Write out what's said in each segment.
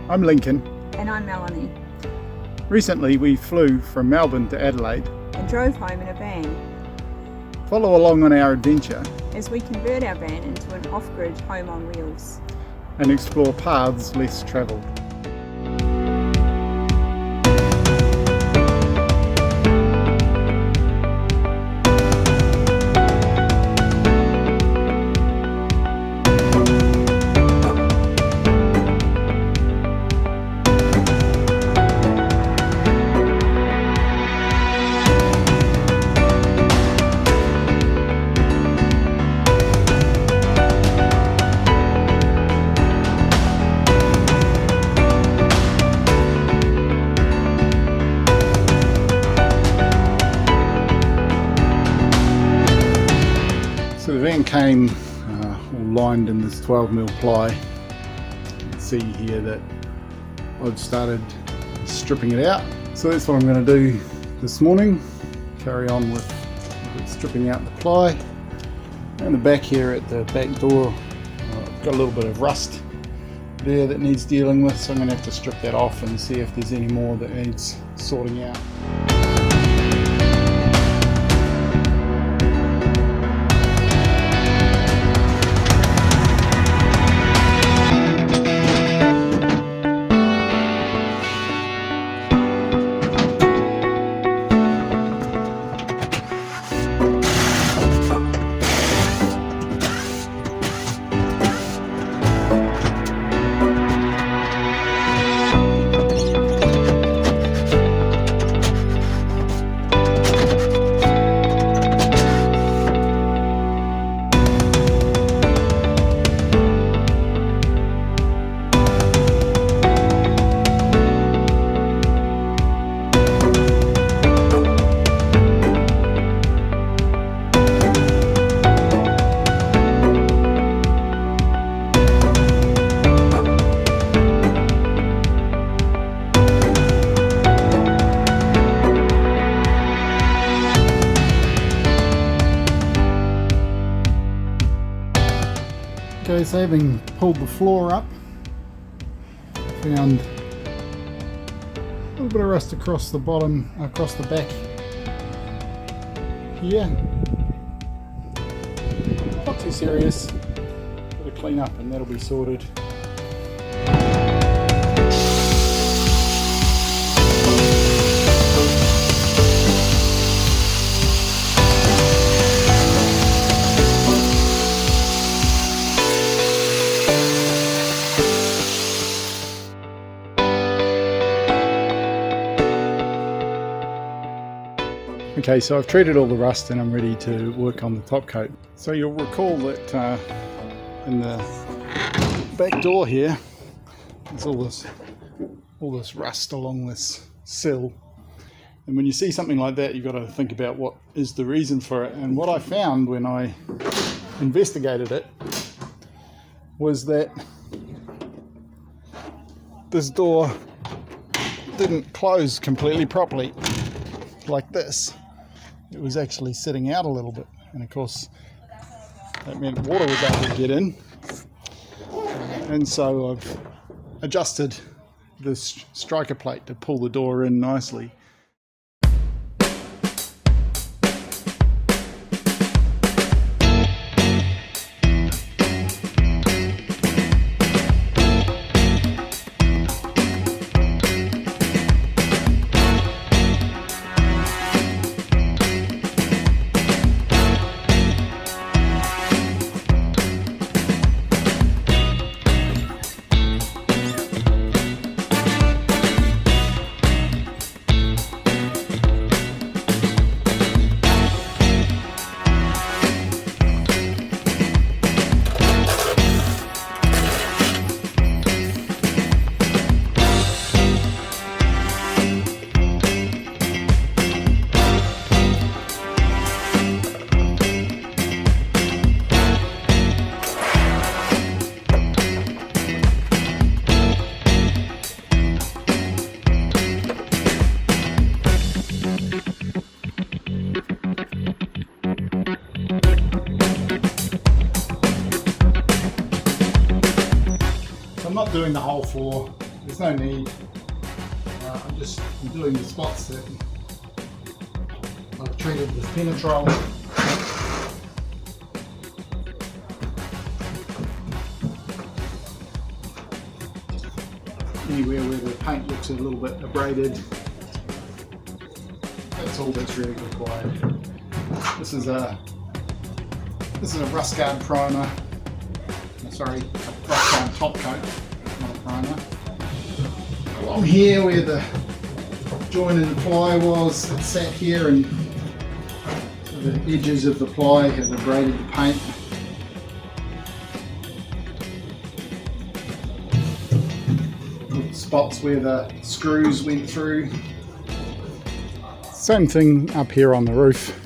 I'm Lincoln. And I'm Melanie. Recently we flew from Melbourne to Adelaide. And drove home in a van. Follow along on our adventure as we convert our van into an off-grid home on wheels. And explore paths less travelled. So the van came all lined in this 12mm ply. You can see here that I've started stripping it out. So that's what I'm going to do this morning. Carry on with stripping out the ply. And the back here at the back door, I've got a little bit of rust there that needs dealing with, so I'm going to have to strip that off and see if there's any more that needs sorting out. Okay, so having pulled the floor up, found a little bit of rust across the bottom, across the back here. Not too serious, bit of clean up and that'll be sorted. Okay, so I've treated all the rust and I'm ready to work on the top coat. So you'll recall that in the back door here, there's all this rust along this sill. And when you see something like that, you've got to think about what is the reason for it. And what I found when I investigated it was that this door didn't close completely properly like this. It was actually sitting out a little bit, and of course that meant water was able to get in, and so I've adjusted this striker plate to pull the door in nicely. not doing the whole floor. There's there's no need. I'm doing the spots that I've treated with Penetrol. Anywhere where the paint looks a little bit abraded, that's all that's really required. This is a rust guard primer. Sorry, a rust guard top coat, not a primer. Along here where the join and ply was, it sat here, and the edges of the ply have abraded the paint. Spots where the screws went through. Same thing up here on the roof.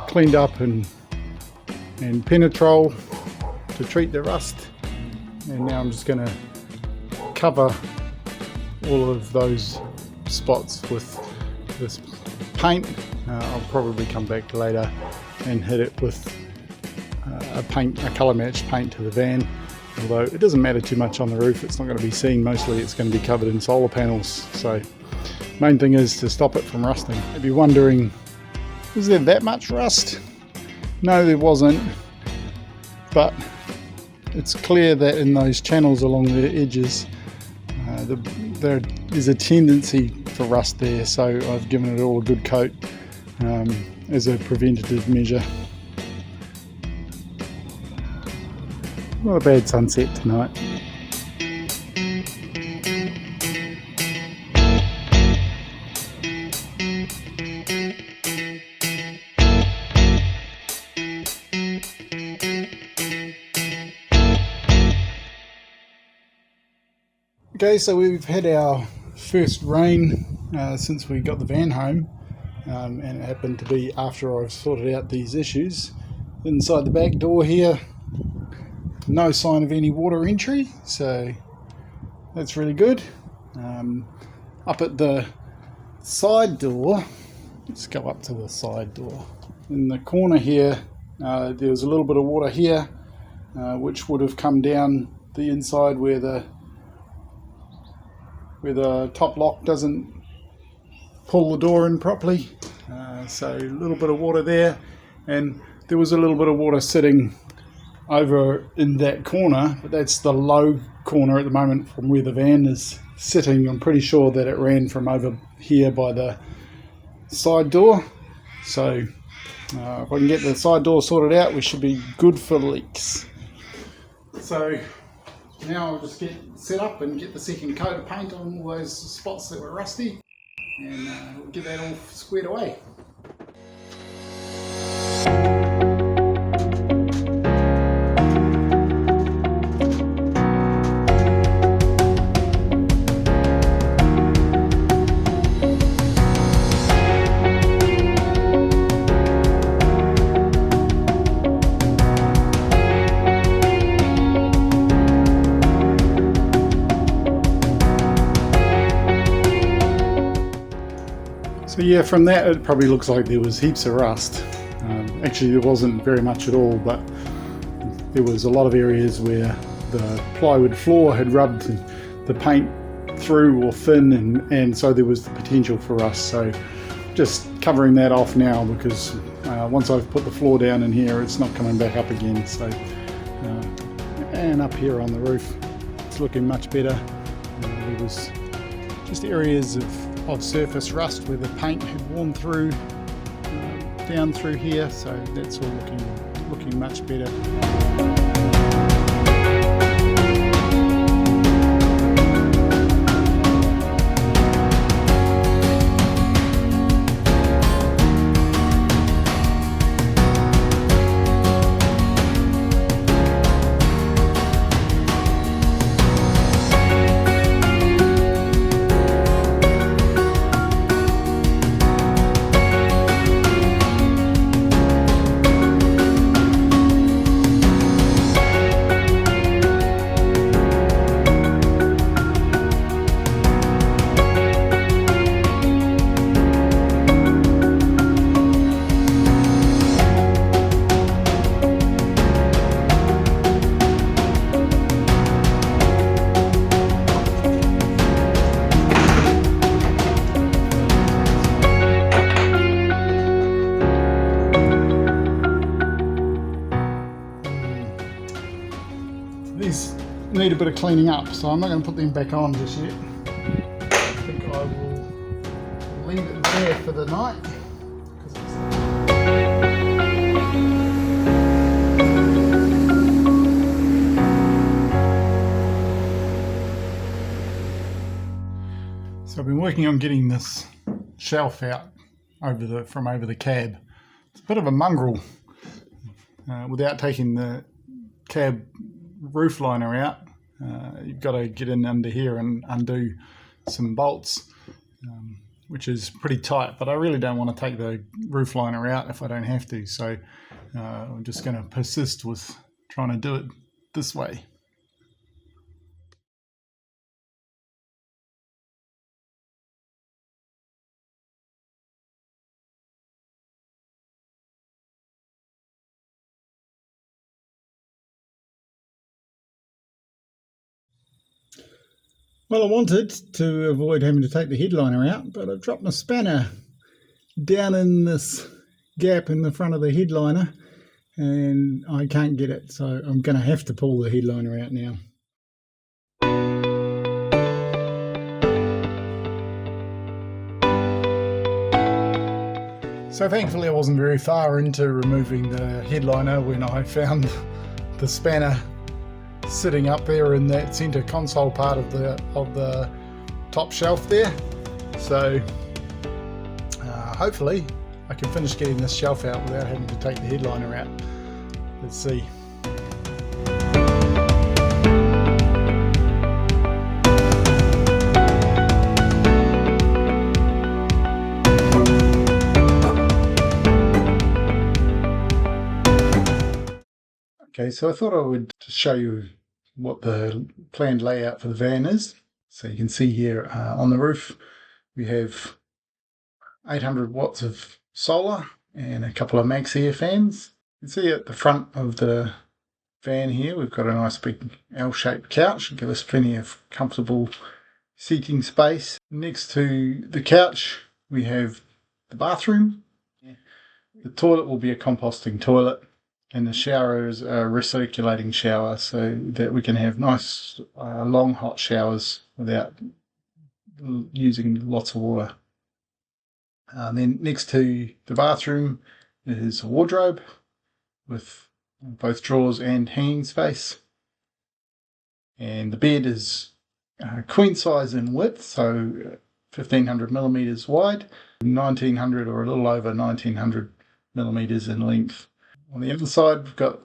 Cleaned up and Penetrol to treat the rust, and now I'm just going to cover all of those spots with this paint. I'll probably come back later and hit it with a colour matched paint to the van, although it doesn't matter too much on the roof. It's not going to be seen. Mostly it's going to be covered in solar panels, so main thing is to stop it from rusting. If you're wondering, was there that much rust? No, there wasn't, but it's clear that in those channels along the edges there is a tendency for rust there, so I've given it all a good coat as a preventative measure. Not a bad sunset tonight. Okay, so we've had our first rain since we got the van home, and it happened to be after I've sorted out these issues. Inside the back door here, no sign of any water entry, so that's really good. Up at the side door, let's go up to the side door. In the corner here, there was a little bit of water here, which would have come down the inside where the top lock doesn't pull the door in properly. So a little bit of water there, and there was a little bit of water sitting over in that corner, but that's the low corner at the moment from where the van is sitting. I'm pretty sure that it ran from over here by the side door. So if I can get the side door sorted out, we should be good for leaks. So now I'll just get set up and get the second coat of paint on all those spots that were rusty, and we'll get that all squared away. So yeah, from that it probably looks like there was heaps of rust. Actually there wasn't very much at all, but there was a lot of areas where the plywood floor had rubbed the paint through or thin, and so there was the potential for rust. So just covering that off now, because once I've put the floor down in here, it's not coming back up again. So and up here on the roof, it's looking much better. There was just areas of surface rust where the paint had worn through down through here, so that's all looking much better. need a bit of cleaning up, so I'm not going to put them back on just yet. I think I will leave it there for the night. So I've been working on getting this shelf out from over the cab. It's a bit of a mongrel without taking the cab roof liner out. You've got to get in under here and undo some bolts, which is pretty tight, but I really don't want to take the roof liner out if I don't have to, so I'm just going to persist with trying to do it this way. Well, I wanted to avoid having to take the headliner out, but I've dropped my spanner down in this gap in the front of the headliner and I can't get it, so I'm going to have to pull the headliner out now. So thankfully I wasn't very far into removing the headliner when I found the spanner sitting up there in that centre console part of the top shelf there. So hopefully I can finish getting this shelf out without having to take the headliner out. Let's see. Okay, so I thought I would show you what the planned layout for the van is. So you can see here on the roof we have 800 watts of solar and a couple of max air fans. You can see at the front of the van here we've got a nice big L-shaped couch to give us plenty of comfortable seating space. Next to the couch we have the bathroom. The toilet will be a composting toilet. And the shower is a recirculating shower so that we can have nice long hot showers without using lots of water. Then next to the bathroom is a wardrobe with both drawers and hanging space. And the bed is queen size in width, so 1500 millimeters wide, 1900 or a little over 1900 millimeters in length. On the other side, we've got, of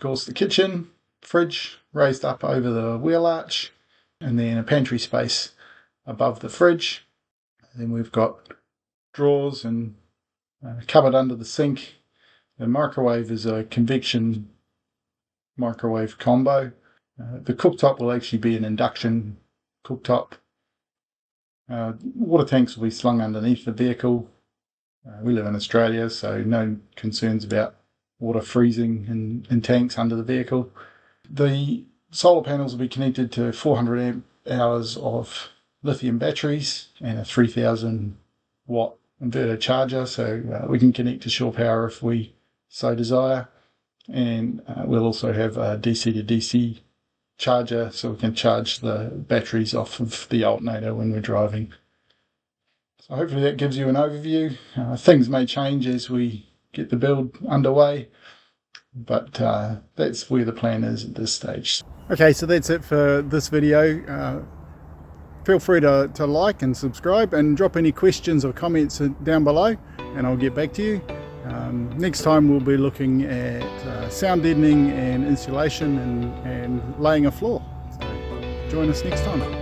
course, the kitchen, fridge raised up over the wheel arch, and then a pantry space above the fridge. And then we've got drawers and a cupboard under the sink. The microwave is a convection microwave combo. The cooktop will actually be an induction cooktop. Water tanks will be slung underneath the vehicle. We live in Australia, so no concerns about water freezing in tanks under the vehicle. The solar panels will be connected to 400 amp hours of lithium batteries and a 3000 watt inverter charger, so we can connect to shore power if we so desire. And we'll also have a DC to DC charger so we can charge the batteries off of the alternator when we're driving. So hopefully that gives you an overview. Things may change as we get the build underway, but that's where the plan is at this stage. Okay, so that's it for this video. Feel free to like and subscribe and drop any questions or comments down below and I'll get back to you. Next time we'll be looking at sound deadening and insulation and laying a floor. So join us next time.